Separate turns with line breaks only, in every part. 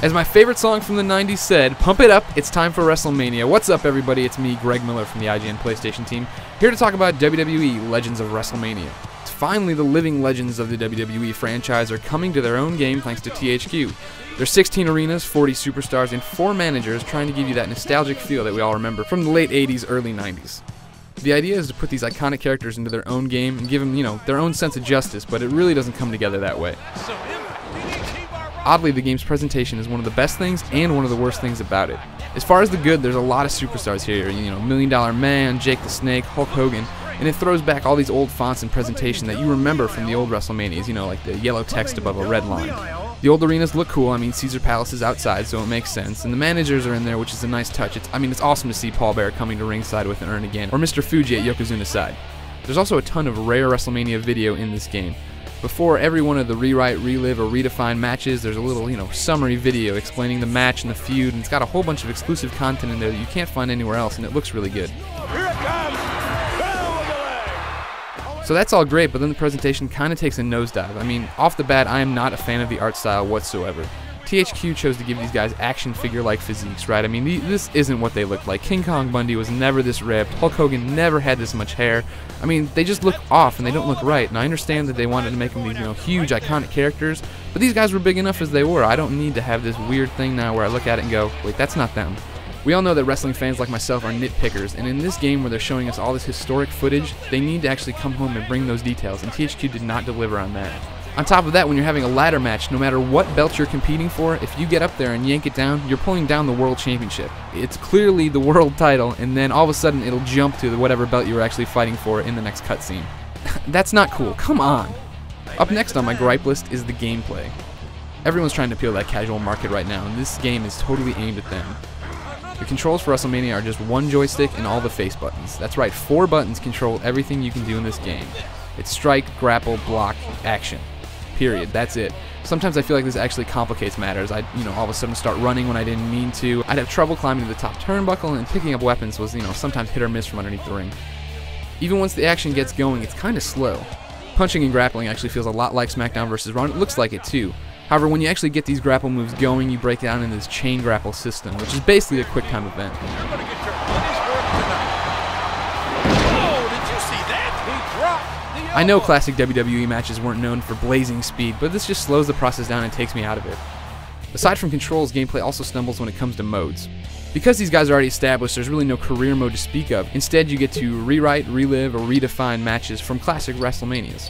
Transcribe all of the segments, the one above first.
As my favorite song from the 90s said, pump it up, it's time for WrestleMania. What's up, everybody? It's me, Greg Miller from the IGN PlayStation team, here to talk about WWE Legends of WrestleMania. Finally, the living legends of the WWE franchise are coming to their own game thanks to THQ. There's 16 arenas, 40 superstars, and 4 managers trying to give you that nostalgic feel that we all remember from the late 80s, early 90s. The idea is to put these iconic characters into their own game and give them, their own sense of justice, but it really doesn't come together that way. Oddly, the game's presentation is one of the best things and one of the worst things about it. As far as the good, there's a lot of superstars here, Million Dollar Man, Jake the Snake, Hulk Hogan, and it throws back all these old fonts and presentation that you remember from the old WrestleManias, like the yellow text above a red line. The old arenas look cool. Caesar Palace is outside, so it makes sense, and the managers are in there, which is a nice touch. It's awesome to see Paul Bearer coming to ringside with an urn again, or Mr. Fuji at Yokozuna's side. There's also a ton of rare WrestleMania video in this game. Before every one of the rewrite, relive, or redefine matches, there's a little, summary video explaining the match and the feud, and it's got a whole bunch of exclusive content in there that you can't find anywhere else, and it looks really good.
Here it comes!
So that's all great, but then the presentation kind of takes a nosedive. Off the bat, I am not a fan of the art style whatsoever. THQ chose to give these guys action figure-like physiques, right? This isn't what they look like. King Kong Bundy was never this ripped. Hulk Hogan never had this much hair. They just look off and they don't look right. And I understand that they wanted to make them these, huge, iconic characters, but these guys were big enough as they were. I don't need to have this weird thing now where I look at it and go, wait, that's not them. We all know that wrestling fans like myself are nitpickers, and in this game where they're showing us all this historic footage, they need to actually come home and bring those details, and THQ did not deliver on that. On top of that, when you're having a ladder match, no matter what belt you're competing for, if you get up there and yank it down, you're pulling down the World Championship. It's clearly the world title, and then all of a sudden it'll jump to whatever belt you were actually fighting for in the next cutscene. That's not cool. Come on! Up next on my gripe list is the gameplay. Everyone's trying to appeal to that casual market right now, and this game is totally aimed at them. The controls for WrestleMania are just one joystick and all the face buttons. That's right, 4 buttons control everything you can do in this game. It's strike, grapple, block, action. Period. That's it. Sometimes I feel like this actually complicates matters. I'd, all of a sudden start running when I didn't mean to. I'd have trouble climbing to the top turnbuckle, and picking up weapons was, sometimes hit or miss from underneath the ring. Even once the action gets going, it's kind of slow. Punching and grappling actually feels a lot like SmackDown vs. Raw, and it looks like it too. However, when you actually get these grapple moves going, you break down in this chain grapple system, which is basically a quick time event. I know classic WWE matches weren't known for blazing speed, but this just slows the process down and takes me out of it. Aside from controls, gameplay also stumbles when it comes to modes. Because these guys are already established, there's really no career mode to speak of. Instead, you get to rewrite, relive, or redefine matches from classic WrestleManias.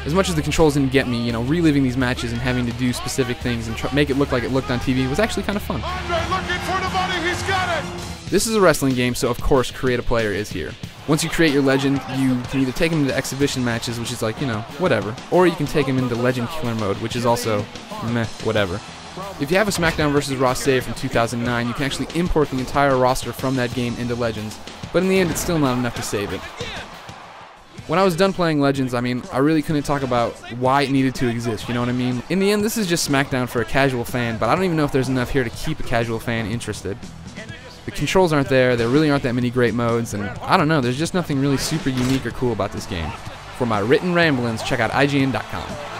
As much as the controls didn't get me, reliving these matches and having to do specific things and make it look like it looked on TV was actually kind of fun.
Looking for the money, he's got it!
This is a wrestling game, so of course Create a Player is here. Once you create your legend, you can either take him into exhibition matches, which is like, whatever, or you can take him into Legend Killer mode, which is also, meh, whatever. If you have a SmackDown vs. Raw save from 2009, you can actually import the entire roster from that game into Legends, but in the end it's still not enough to save it. When I was done playing Legends, I really couldn't talk about why it needed to exist, you know what I mean? In the end, this is just SmackDown for a casual fan, but I don't even know if there's enough here to keep a casual fan interested. The controls aren't there really aren't that many great modes, and I don't know, there's just nothing really super unique or cool about this game. For my written ramblings, check out IGN.com.